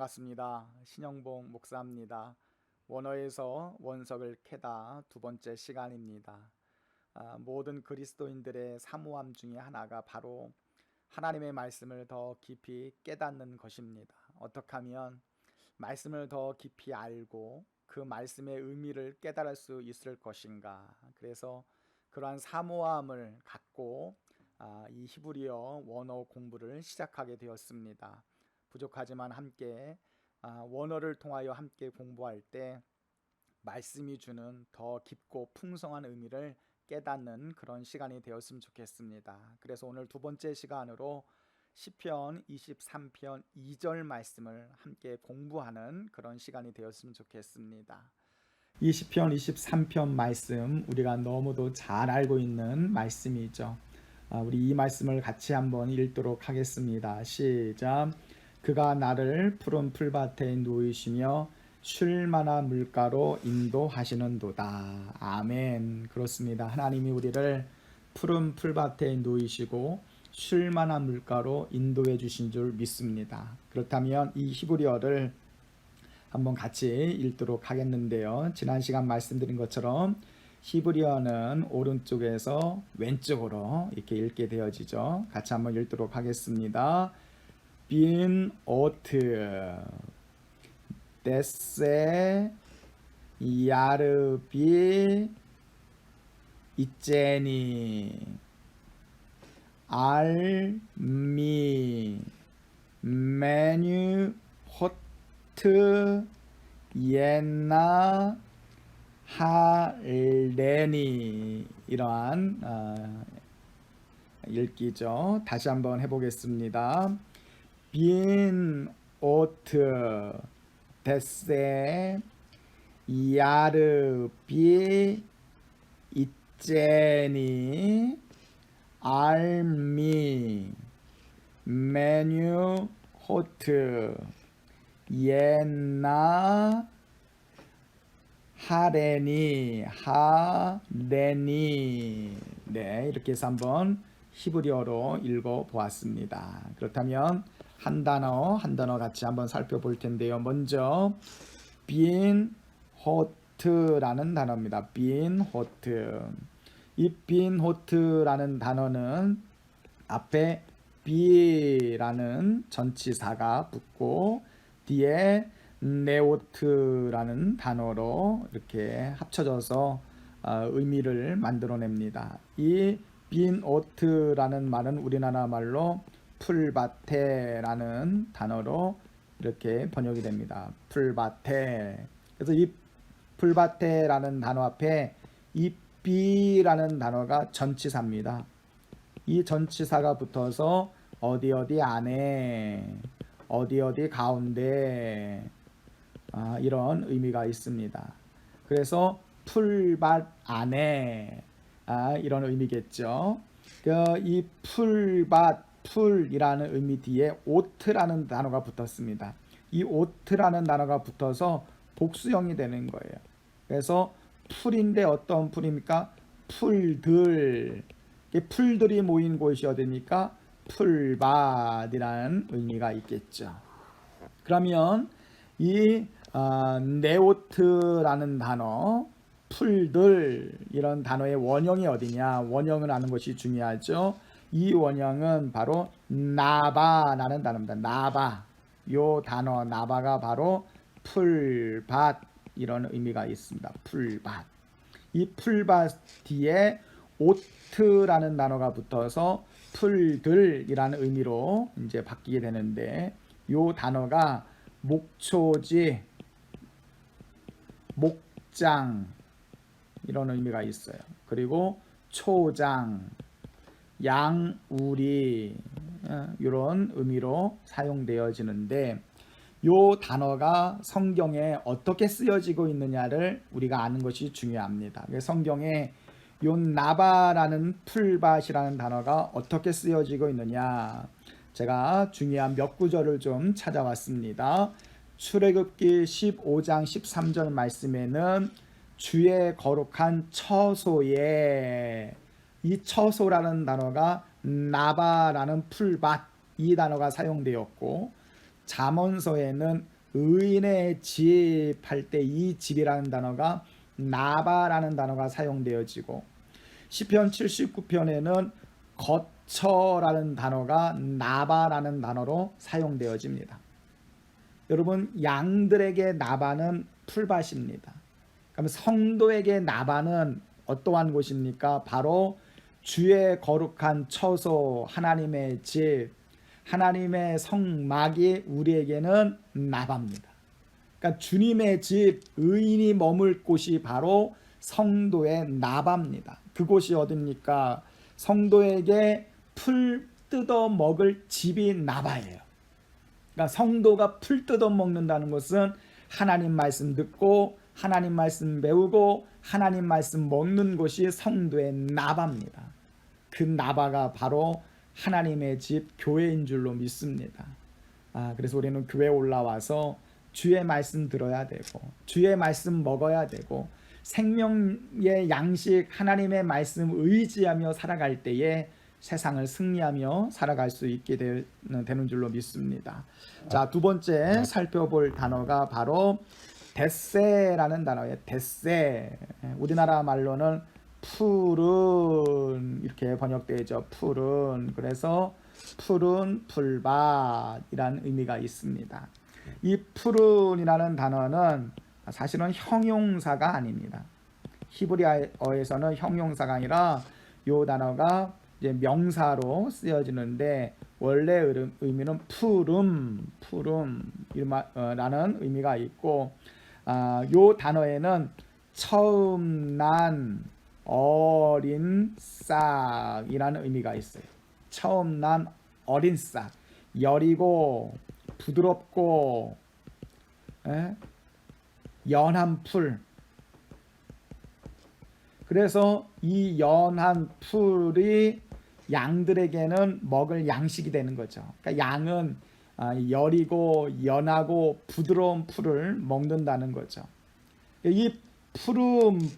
반갑습니다. 신영봉 목사입니다. 원어에서 원석을 캐다 두 번째 시간입니다. 모든 그리스도인들의 사모함 중에 하나가 바로 하나님의 말씀을 더 깊이 깨닫는 것입니다. 어떻게 하면 말씀을 더 깊이 알고 그 말씀의 의미를 깨달을 수 있을 것인가. 그래서 그러한 사모함을 갖고 이 히브리어 원어 공부를 시작하게 되었습니다. 부족하지만 함께 원어를 통하여 함께 공부할 때 말씀이 주는 더 깊고 풍성한 의미를 깨닫는 그런 시간이 되었으면 좋겠습니다. 그래서 오늘 두 번째 시간으로 시편 23편 2절 말씀을 함께 공부하는 그런 시간이 되었으면 좋겠습니다. 이 시편 23편 말씀 우리가 너무도 잘 알고 있는 말씀이죠. 우리 이 말씀을 같이 한번 읽도록 하겠습니다. 시작. 그가 나를 푸른 풀밭에 누이시며 쉴 만한 물가로 인도하시는도다. 아멘. 그렇습니다. 하나님이 우리를 푸른 풀밭에 누이시고 쉴 만한 물가로 인도해 주신 줄 믿습니다. 그렇다면 이 히브리어를 한번 같이 읽도록 하겠는데요. 지난 시간 말씀드린 것처럼 히브리어는 오른쪽에서 왼쪽으로 이렇게 읽게 되어지죠. 같이 한번 읽도록 하겠습니다. 빈 오트 데세 야르비 이제니 알미 메뉴 호트 예나 할레니. 이러한 읽기죠. 다시 한번 해보겠습니다. 빈 오트 데세 야르비 이제니 알미 메뉴 호트 예나 하레니. 네, 이렇게 해서 한번 히브리어로 읽어 보았습니다. 그렇다면 한 단어 한 단어 같이 한번 살펴볼 텐데요. 먼저 빈 호트라는 단어입니다. 빈 호트. 이 빈 호트라는 단어는 앞에 비라는 전치사가 붙고 뒤에 네오트라는 단어로 이렇게 합쳐져서 의미를 만들어냅니다. 이 빈 오트라는 말은 우리나라 말로 풀밭에라는 단어로 이렇게 번역이 됩니다. 풀밭에. 그래서 이 풀밭에라는 단어 앞에 이 비라는 단어가 전치사입니다. 이 전치사가 붙어서 어디 안에, 어디 가운데 이런 의미가 있습니다. 그래서 풀밭 안에 이런 의미겠죠. 이 풀밭, 풀이라는 의미 뒤에 오트라는 단어가 붙었습니다. 이 오트라는 단어가 붙어서 복수형이 되는 거예요. 그래서 풀인데 어떤 풀입니까? 풀들. 풀들이 모인 곳이 어디입니까? 풀밭이라는 의미가 있겠죠. 그러면 이 네오트라는 단어, 풀들 이런 단어의 원형이 어디냐? 원형을 아는 것이 중요하죠. 이 원형은 바로 나바라는 단어입니다. 나바. 요 단어 나바가 바로 풀밭 이런 의미가 있습니다. 풀밭. 이 풀밭 뒤에 오트라는 단어가 붙어서 풀들이라는 의미로 이제 바뀌게 되는데 요 단어가 목초지, 목장 이런 의미가 있어요. 그리고 초장, 양우리 이런 의미로 사용되어지는데 요 단어가 성경에 어떻게 쓰여지고 있느냐를 우리가 아는 것이 중요합니다. 성경에 요 나바라는 풀밭이라는 단어가 어떻게 쓰여지고 있느냐, 제가 중요한 몇 구절을 좀 찾아왔습니다. 출애굽기 15장 13절 말씀에는 주의 거룩한 처소에, 이 처소라는 단어가 나바라는 풀밭 이 단어가 사용되었고, 잠언서에는 의인의 집 할 때 이 집이라는 단어가 나바라는 단어가 사용되어지고, 시편 79편에는 거처라는 단어가 나바라는 단어로 사용되어집니다. 여러분, 양들에게 나바는 풀밭입니다. 그럼 성도에게 나바는 어떠한 곳입니까? 바로 주의 거룩한 처소, 하나님의 집, 하나님의 성막이 우리에게는 나바입니다. 그러니까 주님의 집, 의인이 머물 곳이 바로 성도의 나바입니다. 그곳이 어딥니까? 성도에게 풀 뜯어 먹을 집이 나바예요. 그러니까 성도가 풀 뜯어 먹는다는 것은 하나님 말씀 듣고 하나님 말씀 배우고 하나님 말씀 먹는 곳이 성도의 나바입니다. 그 나바가 바로 하나님의 집 교회인 줄로 믿습니다. 그래서 우리는 교회에 올라와서 주의 말씀 들어야 되고 주의 말씀 먹어야 되고 생명의 양식 하나님의 말씀 의지하며 살아갈 때에 세상을 승리하며 살아갈 수 있게 되는 줄로 믿습니다. 자, 두 번째 살펴볼 단어가 바로 뎃세라는 단어예요. 뎃세. 우리나라 말로는 푸른 이렇게 번역되죠. 푸른. 그래서 푸른 풀밭이라는 의미가 있습니다. 이 푸른이라는 단어는 사실은 형용사가 아닙니다. 히브리어에서는 형용사가 아니라 이 단어가 이제 명사로 쓰여지는데 원래 의미는 푸름라는 의미가 있고, 이 단어에는 처음 난 어린 싹이라는 의미가 있어요. 처음 난 어린 싹, 여리고 부드럽고 연한 풀. 그래서 이 연한 풀이 양들에게는 먹을 양식이 되는 거죠. 그러니까 양은 여리고 연하고 부드러운 풀을 먹는다는 거죠. 이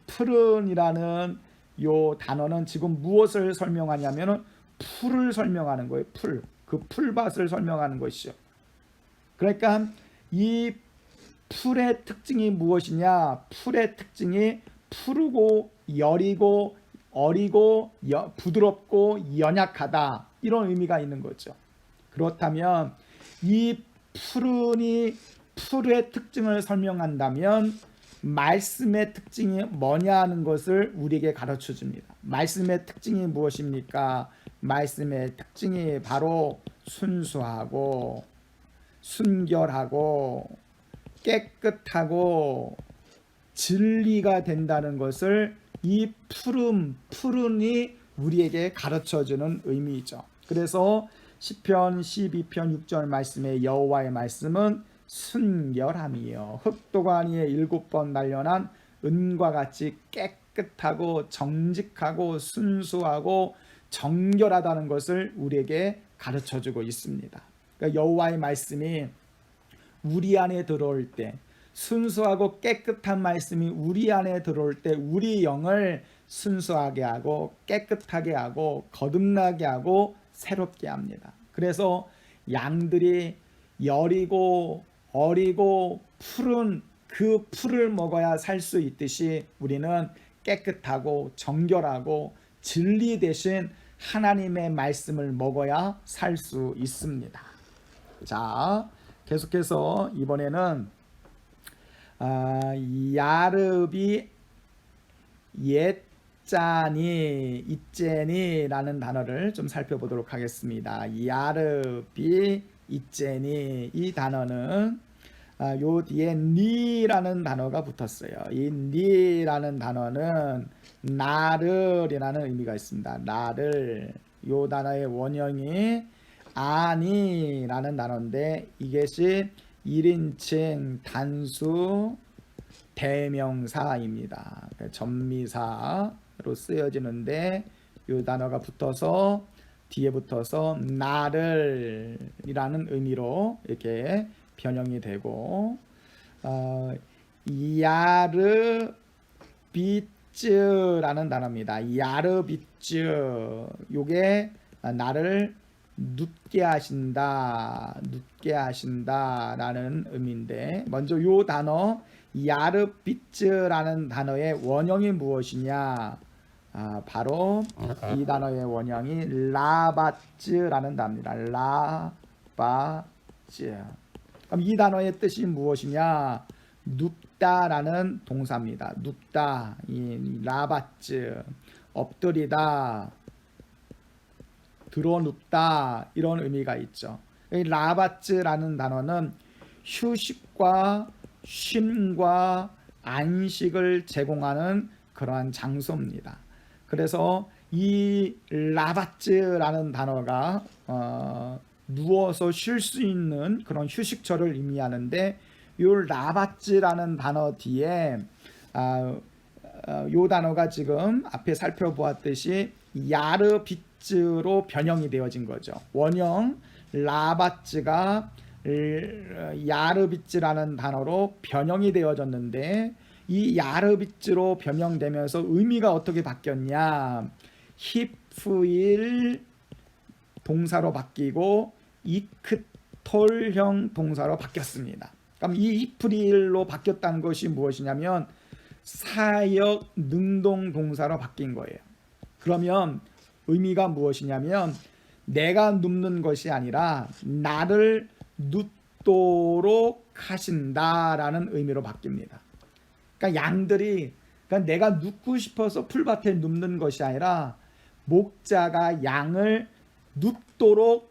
푸른이라는 요 단어는 지금 무엇을 설명하냐면은 풀을 설명하는 거예요. 그 풀밭을 설명하는 것이죠. 그러니까 이 풀의 특징이 무엇이냐? 풀의 특징이 푸르고 여리고 어리고 부드럽고 연약하다, 이런 의미가 있는 거죠. 그렇다면 이 푸른이 풀의 특징을 설명한다면 말씀의 특징이 뭐냐 하는 것을 우리에게 가르쳐 줍니다. 말씀의 특징이 무엇입니까? 말씀의 특징이 바로 순수하고 순결하고 깨끗하고 진리가 된다는 것을 이 푸른이 우리에게 가르쳐주는 의미이죠. 그래서 시편 12편 6절 말씀의 여호와의 말씀은 순결함이요 흑도가니에 7번 단련한 은과 같이 깨끗하고 정직하고 순수하고 정결하다는 것을 우리에게 가르쳐주고 있습니다. 그러니까 여호와의 말씀이 우리 안에 들어올 때, 순수하고 깨끗한 말씀이 우리 안에 들어올 때 우리 영을 순수하게 하고 깨끗하게 하고 거듭나게 하고 새롭게 합니다. 그래서 양들이 여리고 어리고 푸른 그 풀을 먹어야 살 수 있듯이 우리는 깨끗하고 정결하고 진리 대신 하나님의 말씀을 먹어야 살 수 있습니다. 자, 계속해서 이번에는 야르비 옛자니 이제니라는 단어를 좀 살펴보도록 하겠습니다. 야르비 이제니, 이 단어는 요 뒤에 니라는 단어가 붙었어요. 이 니라는 단어는 나를이라는 의미가 있습니다. 나를. 요 단어의 원형이 아니라는 단어인데 이것이 1인칭 단수 대명사입니다. 전미사로 쓰여지는데 이 단어가 붙어서 뒤에 붙어서 나를 이라는 의미로 이렇게 변형이 되고, 야르비츠라는 단어입니다. 야르비츠, 요게 나를 눕게 하신다, 눕게 하신다라는 의미인데, 먼저 요 단어 야르비츠라는 단어의 원형이 무엇이냐? 바로 이 단어의 원형이 라바츠라는 단어입니다. 라바츠. 그럼 이 단어의 뜻이 무엇이냐? 눕다라는 동사입니다. 눕다, 이 라바츠, 엎드리다, 드러눕다 이런 의미가 있죠. 이 라바츠라는 단어는 휴식과 쉼과 안식을 제공하는 그러한 장소입니다. 그래서 이 라바츠라는 단어가 누워서 쉴 수 있는 그런 휴식처를 의미하는데, 이 라바츠라는 단어 뒤에 이 단어가 지금 앞에 살펴보았듯이 야르비츠로 변형이 되어진 거죠. 원형 라바츠가 야르비츠라는 단어로 변형이 되어졌는데, 이 야르비츠로 변형되면서 의미가 어떻게 바뀌었냐? 히프일 동사로 바뀌고 이크톨형 동사로 바뀌었습니다. 그럼 이 히프릴로 바뀌었다는 것이 무엇이냐면 사역 능동 동사로 바뀐 거예요. 그러면 의미가 무엇이냐면 내가 눕는 것이 아니라 나를 눕도록 하신다라는 의미로 바뀝니다. 그러니까 양들이, 그러니까 내가 눕고 싶어서 풀밭에 눕는 것이 아니라 목자가 양을 눕도록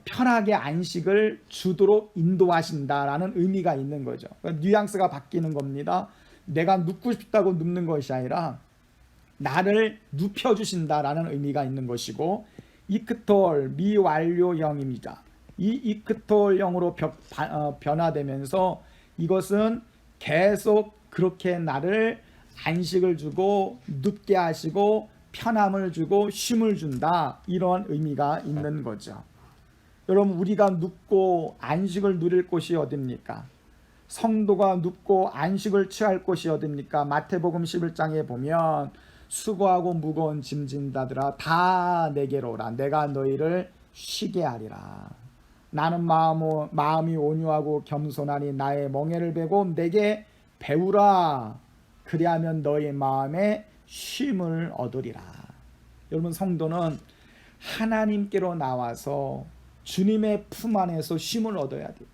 편하게 안식을 주도록 인도하신다라는 의미가 있는 거죠. 그러니까 뉘앙스가 바뀌는 겁니다. 내가 눕고 싶다고 눕는 것이 아니라 나를 눕혀주신다라는 의미가 있는 것이고, 이크톨 미완료형입니다. 이 이크톨형으로 변화되면서 이것은 계속 그렇게 나를 안식을 주고 눕게 하시고 편함을 주고 쉼을 준다, 이런 의미가 있는 거죠. 여러분, 우리가 눕고 안식을 누릴 곳이 어딥니까? 성도가 눕고 안식을 취할 곳이 어딥니까? 마태복음 11장에 보면 수고하고 무거운 짐 진 자들아 다 내게로 오라, 내가 너희를 쉬게 하리라. 나는 마음이 온유하고 겸손하니 나의 멍에를 베고 내게 배우라. 그리하면 너희 마음에 쉼을 얻으리라. 여러분, 성도는 하나님께로 나와서 주님의 품 안에서 쉼을 얻어야 돼요.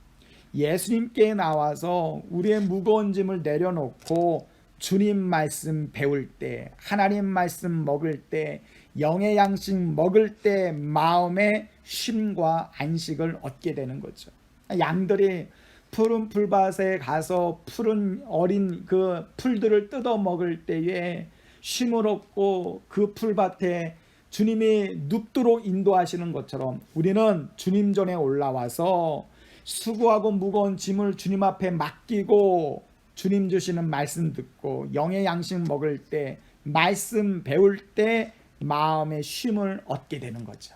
예수님께 나와서 우리의 무거운 짐을 내려놓고 주님 말씀 배울 때, 하나님 말씀 먹을 때, 영의 양식 먹을 때 마음의 쉼과 안식을 얻게 되는 거죠. 양들이 푸른 풀밭에 가서 푸른 어린 그 풀들을 뜯어 먹을 때에 쉼을 얻고 그 풀밭에 주님이 눕도록 인도하시는 것처럼 우리는 주님 전에 올라와서 수고하고 무거운 짐을 주님 앞에 맡기고 주님 주시는 말씀 듣고 영의 양식 먹을 때, 말씀 배울 때 마음의 쉼을 얻게 되는 거죠.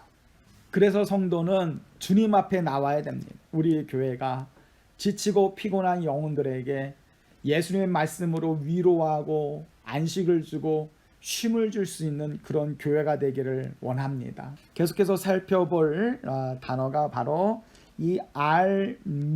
그래서 성도는 주님 앞에 나와야 됩니다. 우리 교회가 지치고 피곤한 영혼들에게 예수님의 말씀으로 위로하고 안식을 주고 쉼을 줄 수 있는 그런 교회가 되기를 원합니다. 계속해서 살펴볼 단어가 바로 이 알미라는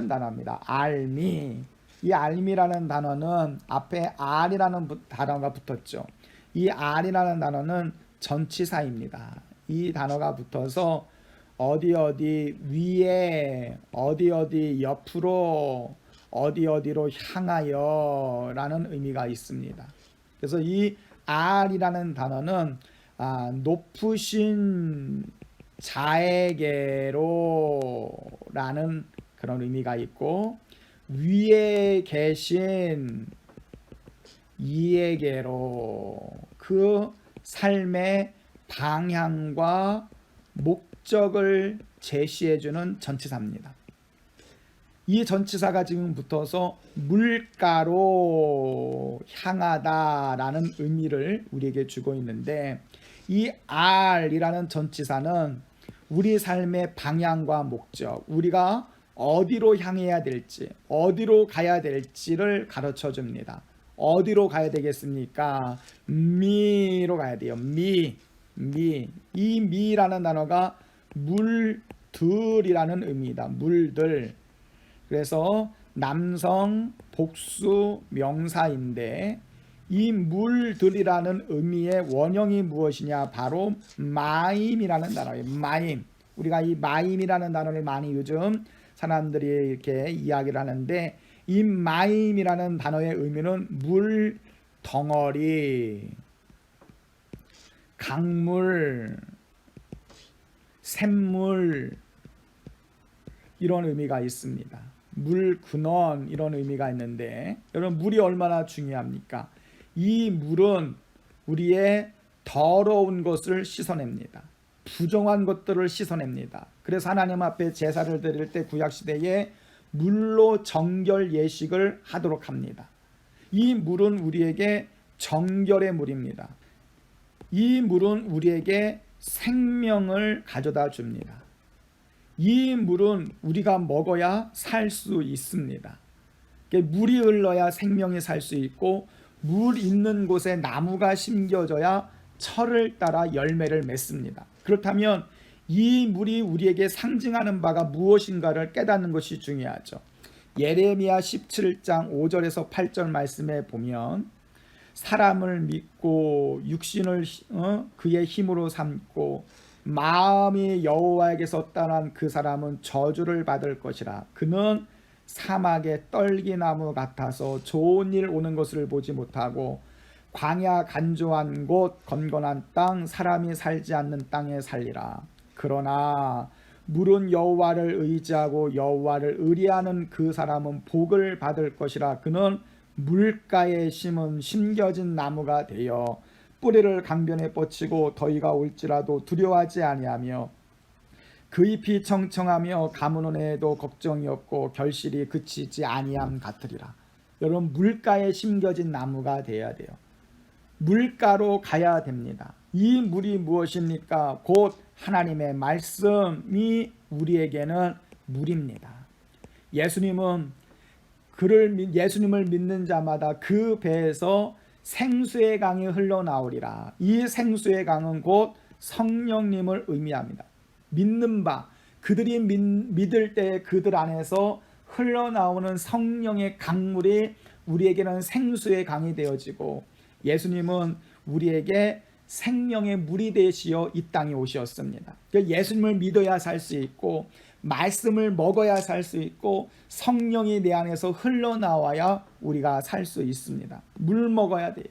단어입니다. 알미. 이 알미라는 단어는 앞에 알이라는 단어가 붙었죠. 이 알이라는 단어는 전치사입니다. 이 단어가 붙어서 어디 위에, 어디 옆으로, 어디로 향하여 라는 의미가 있습니다. 그래서 이 알이라는 단어는 높으신 자에게로 라는 그런 의미가 있고, 위에 계신 이에게로, 그 삶의 방향과 목적을 제시해주는 전치사입니다. 이 전치사가 지금 붙어서 물가로 향하다라는 의미를 우리에게 주고 있는데, 이 R이라는 전치사는 우리 삶의 방향과 목적, 우리가 어디로 향해야 될지, 어디로 가야 될지를 가르쳐 줍니다. 어디로 가야 되겠습니까? 미로 가야 돼요. 미. 미. 이 미라는 단어가 물들이라는 의미다. 물들. 그래서 남성 복수 명사인데 이 물들이라는 의미의 원형이 무엇이냐? 바로 마임이라는 단어예요. 마임. 우리가 이 마임이라는 단어를 많이 요즘 사람들이 이렇게 이야기를 하는데 이 마임이라는 단어의 의미는 물 덩어리, 강물, 샘물 이런 의미가 있습니다. 물 근원 이런 의미가 있는데 여러분 물이 얼마나 중요합니까? 이 물은 우리의 더러운 것을 씻어냅니다. 부정한 것들을 씻어냅니다. 그래서 하나님 앞에 제사를 드릴 때 구약시대에 물로 정결 예식을 하도록 합니다. 이 물은 우리에게 정결의 물입니다. 이 물은 우리에게 생명을 가져다 줍니다. 이 물은 우리가 먹어야 살 수 있습니다. 물이 흘러야 생명이 살 수 있고 물 있는 곳에 나무가 심겨져야 철을 따라 열매를 맺습니다. 그렇다면 이 물이 우리에게 상징하는 바가 무엇인가를 깨닫는 것이 중요하죠. 예레미야 17장 5절에서 8절 말씀에 보면 사람을 믿고 육신을 그의 힘으로 삼고 마음이 여호와에게서 떠난 그 사람은 저주를 받을 것이라. 그는 사막의 떨기나무 같아서 좋은 일 오는 것을 보지 못하고 광야 간조한 곳 건건한 땅 사람이 살지 않는 땅에 살리라. 그러나 물은 여호와를 의지하고 여호와를 의뢰하는 그 사람은 복을 받을 것이라. 그는 물가에 심은 심겨진 나무가 되어 뿌리를 강변에 뻗치고 더위가 올지라도 두려워하지 아니하며 그 잎이 청청하며 가무는 해에도 걱정이 없고 결실이 그치지 아니함 같으리라. 여러분 물가에 심겨진 나무가 되어야 돼요. 물가로 가야 됩니다. 이 물이 무엇입니까? 곧 하나님의 말씀이 우리에게는 물입니다. 예수님을 믿는 자마다 그 배에서 생수의 강이 흘러나오리라. 이 생수의 강은 곧 성령님을 의미합니다. 믿는 바, 그들이 믿을 때 그들 안에서 흘러나오는 성령의 강물이 우리에게는 생수의 강이 되어지고 예수님은 우리에게 생명의 물이 되시어 이 땅에 오셨습니다. 예수님을 믿어야 살 수 있고 말씀을 먹어야 살 수 있고 성령이 내 안에서 흘러나와야 우리가 살 수 있습니다. 물 먹어야 돼요.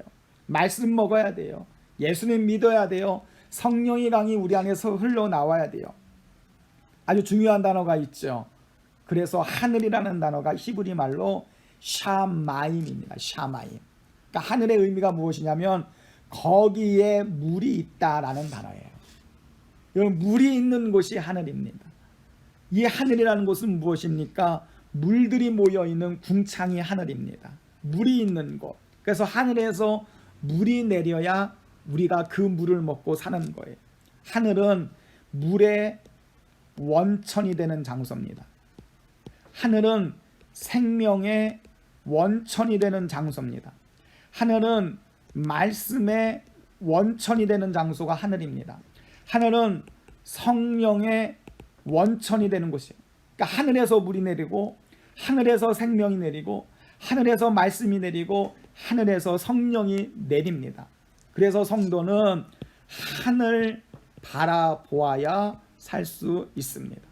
말씀 먹어야 돼요. 예수님 믿어야 돼요. 성령의 강이 우리 안에서 흘러나와야 돼요. 아주 중요한 단어가 있죠. 그래서 하늘이라는 단어가 히브리 말로 샤마임입니다. 샤마임. 그러니까 하늘의 의미가 무엇이냐면 거기에 물이 있다라는 단어예요. 여러분 물이 있는 곳이 하늘입니다. 이 하늘이라는 곳은 무엇입니까? 물들이 모여있는 궁창이 하늘입니다. 물이 있는 곳. 그래서 하늘에서 물이 내려야 우리가 그 물을 먹고 사는 거예요. 하늘은 물의 원천이 되는 장소입니다. 하늘은 생명의 원천이 되는 장소입니다. 하늘은 말씀의 원천이 되는 장소가 하늘입니다. 하늘은 성령의 원천이 되는 곳이에요. 그러니까 하늘에서 물이 내리고 하늘에서 생명이 내리고 하늘에서 말씀이 내리고 하늘에서 성령이 내립니다. 그래서 성도는 하늘 바라보아야 살 수 있습니다.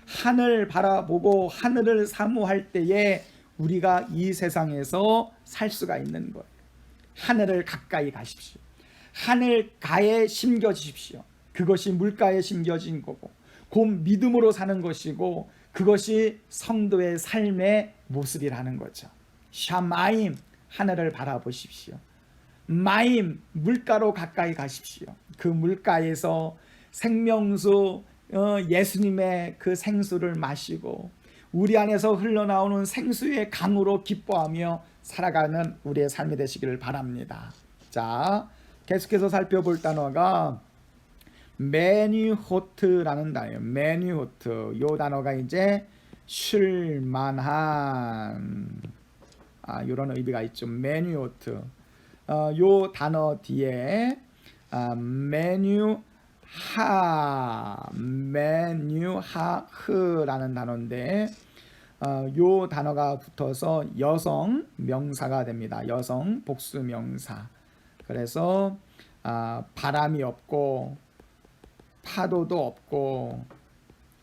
하늘 바라보고 하늘을 사모할 때에 우리가 이 세상에서 살 수가 있는 거예요. 하늘을 가까이 가십시오. 하늘가에 심겨지십시오. 그것이 물가에 심겨진 거고 곧 믿음으로 사는 것이고 그것이 성도의 삶의 모습이라는 거죠. 샤마임, 하늘을 바라보십시오. 마임, 물가로 가까이 가십시오. 그 물가에서 생명수 예수님의 그 생수를 마시고 우리 안에서 흘러나오는 생수의 강으로 기뻐하며 살아가는 우리의 삶이 되시기를 바랍니다. 자, 계속해서 살펴볼 단어가 매니호트라는 단어예요. 매니호트. 이 단어가 이제 쉴만한 이런 의미가 있죠. 매니호트. 이 단어 뒤에 메뉴하흐라는 단어인데 요 단어가 붙어서 여성 명사가 됩니다. 여성 복수 명사. 그래서 바람이 없고 파도도 없고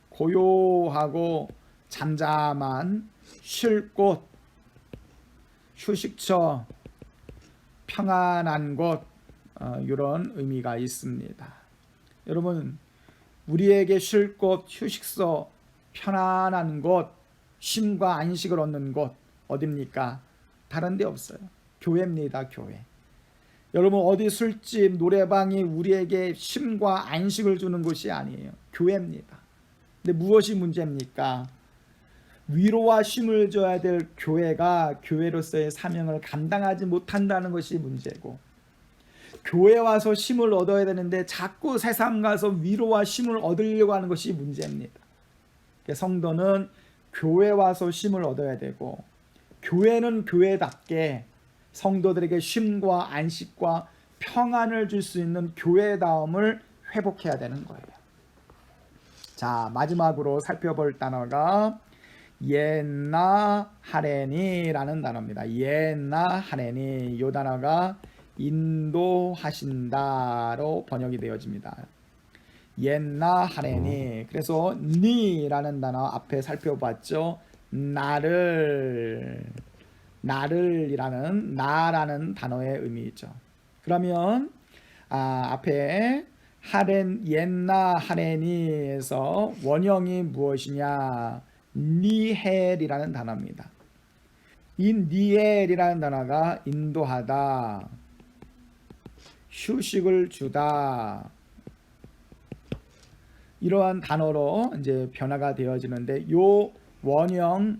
고요하고 잠잠한 쉴 곳, 휴식처, 평안한 곳, 이런 의미가 있습니다. 여러분, 우리에게 쉴 곳, 휴식소, 편안한 곳, 쉼과 안식을 얻는 곳 어딥니까? 다른 데 없어요. 교회입니다. 교회. 여러분, 어디 술집, 노래방이 우리에게 쉼과 안식을 주는 곳이 아니에요. 교회입니다. 근데 무엇이 문제입니까? 위로와 쉼을 줘야 될 교회가 교회로서의 사명을 감당하지 못한다는 것이 문제고, 교회 와서 쉼을 얻어야 되는데 자꾸 세상 가서 위로와 쉼을 얻으려고 하는 것이 문제입니다. 성도는 교회 와서 쉼을 얻어야 되고, 교회는 교회답게 성도들에게 쉼과 안식과 평안을 줄 수 있는 교회다움을 회복해야 되는 거예요. 자, 마지막으로 살펴볼 단어가 옛나하레니라는 단어입니다. 옛나하레니, 이 단어가 인도하신다로 번역이 되어집니다. 옛나하레니. 그래서 니라는 단어 앞에 살펴봤죠. 나를이라는 나라는 단어의 의미죠. 그러면 앞에 옛나하레니에서 원형이 무엇이냐? 니헬이라는 단어입니다. 이 니헬이라는 단어가 인도하다, 휴식을 주다, 이러한 단어로 이제 변화가 되어지는데, 요 원형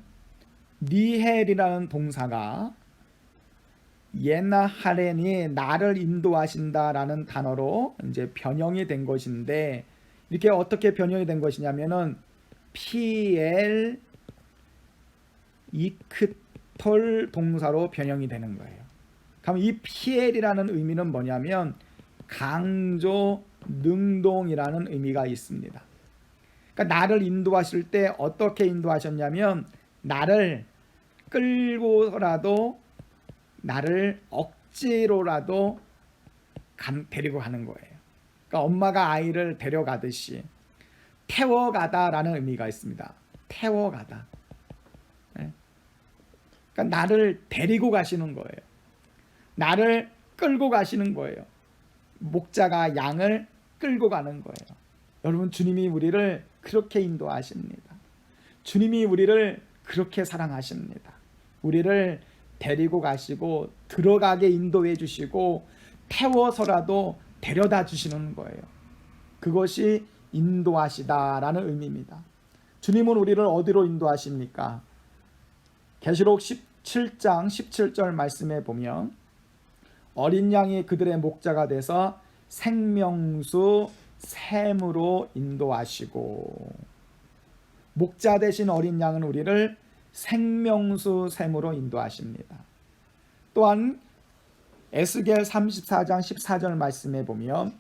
니헬이라는 동사가 옛나하레니, 나를 인도하신다라는 단어로 이제 변형이 된 것인데, 이렇게 어떻게 변형이 된 것이냐면은 PL 이크톨 동사로 변형이 되는 거예요. 그럼 이 PL이라는 의미는 뭐냐면 강조, 능동이라는 의미가 있습니다. 그러니까 나를 인도하실 때 어떻게 인도하셨냐면 나를 끌고라도, 나를 억지로라도 데리고 가는 거예요. 그러니까 엄마가 아이를 데려가듯이 태워가다라는 의미가 있습니다. 태워가다. 그러니까 나를 데리고 가시는 거예요. 나를 끌고 가시는 거예요. 목자가 양을 끌고 가는 거예요. 여러분, 주님이 우리를 그렇게 인도하십니다. 주님이 우리를 그렇게 사랑하십니다. 우리를 데리고 가시고 들어가게 인도해 주시고 태워서라도 데려다 주시는 거예요. 그것이 인도하시다라는 의미입니다. 주님은 우리를 어디로 인도하십니까? 계시록 17장 17절 말씀에 보면 어린 양이 그들의 목자가 돼서 생명수 샘으로 인도하시고, 목자 되신 어린 양은 우리를 생명수 샘으로 인도하십니다. 또한 에스겔 34장 14절 말씀에 보면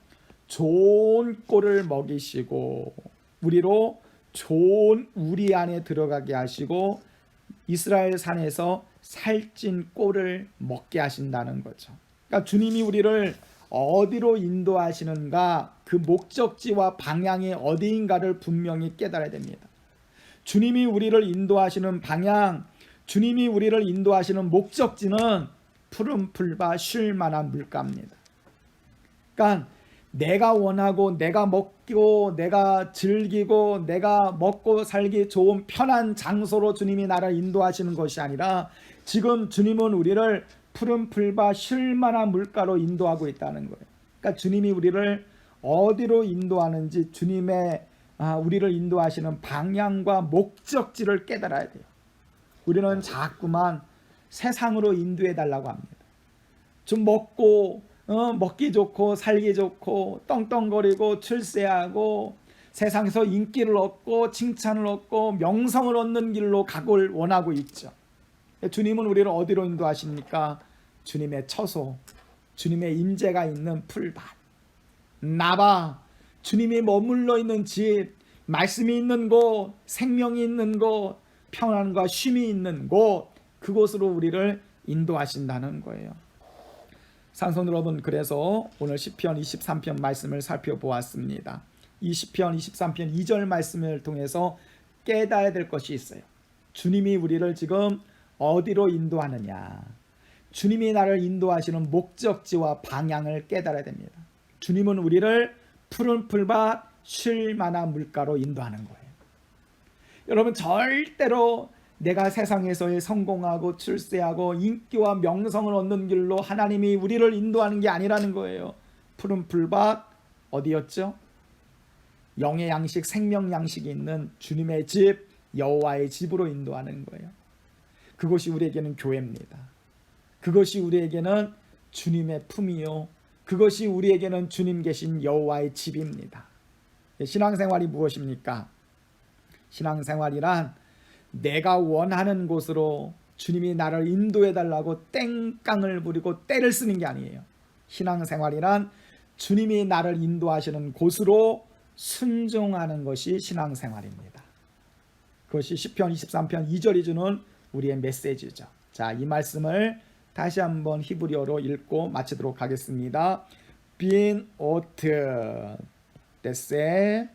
좋은 꼴을 먹이시고 우리로 좋은 우리 안에 들어가게 하시고 이스라엘 산에서 살찐 꼴을 먹게 하신다는 거죠. 그러니까 주님이 우리를 어디로 인도하시는가, 그 목적지와 방향이 어디인가를 분명히 깨달아야 됩니다. 주님이 우리를 인도하시는 방향, 주님이 우리를 인도하시는 목적지는 푸른 풀과 쉴 만한 물가입니다. 그러니까 내가 원하고 내가 먹고 내가 즐기고 내가 먹고 살기 좋은 편한 장소로 주님이 나를 인도하시는 것이 아니라 지금 주님은 우리를 푸른 풀과 쉴 만한 물가로 인도하고 있다는 거예요. 그러니까 주님이 우리를 어디로 인도하는지, 주님의 우리를 인도하시는 방향과 목적지를 깨달아야 돼요. 우리는 자꾸만 세상으로 인도해 달라고 합니다. 좀 먹기 좋고 살기 좋고 떵떵거리고 출세하고 세상에서 인기를 얻고 칭찬을 얻고 명성을 얻는 길로 가길 원하고 있죠. 주님은 우리를 어디로 인도하십니까? 주님의 처소, 주님의 임재가 있는 풀밭, 나봐. 주님이 머물러 있는 집, 말씀이 있는 곳, 생명이 있는 곳, 평안과 쉼이 있는 곳, 그곳으로 우리를 인도하신다는 거예요. 산성 여러분, 그래서 오늘 시편 23편 말씀을 살펴보았습니다. 이 시편 23편 2절 말씀을 통해서 깨달아야 될 것이 있어요. 주님이 우리를 지금 어디로 인도하느냐, 주님이 나를 인도하시는 목적지와 방향을 깨달아야 됩니다. 주님은 우리를 푸른 풀밭 쉴 만한 물가로 인도하는 거예요. 여러분, 절대로 내가 세상에서의 성공하고 출세하고 인기와 명성을 얻는 길로 하나님이 우리를 인도하는 게 아니라는 거예요. 푸른 풀밭 어디였죠? 영의 양식, 생명 양식이 있는 주님의 집, 여호와의 집으로 인도하는 거예요. 그것이 우리에게는 교회입니다. 그것이 우리에게는 주님의 품이요, 그것이 우리에게는 주님 계신 여호와의 집입니다. 신앙생활이 무엇입니까? 신앙생활이란 내가 원하는 곳으로 주님이 나를 인도해 달라고 땡깡을 부리고 떼를 쓰는 게 아니에요. 신앙생활이란 주님이 나를 인도하시는 곳으로 순종하는 것이 신앙생활입니다. 그것이 시편 23편 2절이 주는 우리의 메시지죠. 자, 이 말씀을 다시 한번 히브리어로 읽고 마치도록 하겠습니다. 빈 오트 데세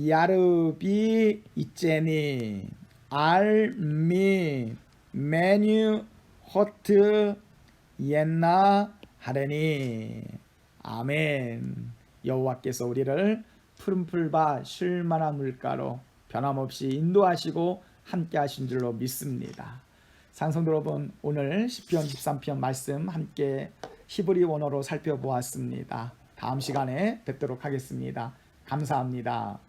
야르비 이제니 알미 메뉴 호트 옛나 하레니. 아멘. 여호와께서 우리를 푸른 풀밭 쉴 만한 물가로 변함없이 인도하시고 함께 하신 줄로 믿습니다. 상성도 여러분, 오늘 시편 23편 말씀 함께 히브리 원어로 살펴보았습니다. 다음 시간에 뵙도록 하겠습니다. 감사합니다.